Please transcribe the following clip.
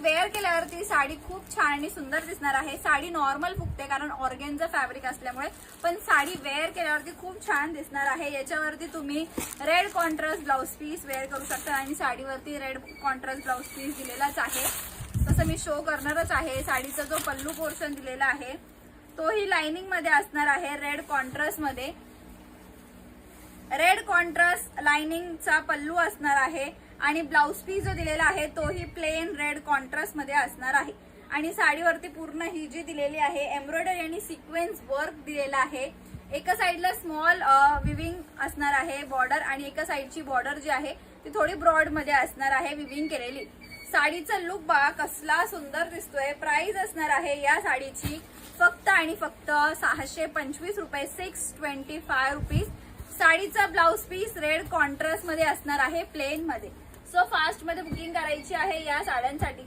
Wear केल्यावरती साडी खूप छान आणि सुंदर दिसणार आहे। साडी नॉर्मल फुगते कारण ऑर्गेन्झा फॅब्रिक असल्यामुळे, पण साडी वेअर केल्यावरती खूप छान दिसणार आहे। याच्यावरती तुम्ही red contrast blouse piece wear करू शकता आणि साडीवरती रेड कॉन्ट्रास्ट ब्लाउज पीस दिलेलाच आहे, तसं मी शो करणारच आहे। साडीचा जो पल्लू पोर्शन दिलेला आहे तोही लाइनिंग मध्ये असणार आहे, रेड कॉन्ट्रास्ट मध्ये। रेड कॉन्ट्रास्ट लाइनिंगचा पल्लू असणार आहे आणि ब्लाउज पीस जो दिलेला आहे तोही प्लेन रेड कॉन्ट्रास्ट मध्ये असणार आहे। आणि साडीवरती पूर्ण ही जी दिलेली आहे एम्ब्रॉयडरी आणि सिक्वेन्स वर्क दिलेला आहे। एका साइडला स्मॉल विविंग असणार आहे बॉर्डर आणि एका साइडची बॉर्डर जी आहे ती थोडी ब्रॉड मध्ये असणार आहे विविंग केलेली। साडीचा लुक बघा कसला सुंदर दिसतोय। प्राइस असणार आहे या साडीची फक्त आणि फक्त 625 रुपये, 625 रुपीज। साडीचा ब्लाउज पीस रेड कॉन्ट्रास्ट मध्ये असणार आहे प्लेन मध्ये। सो फास्ट मध्ये बुकिंग करायची आहे या साड्यांसाठी।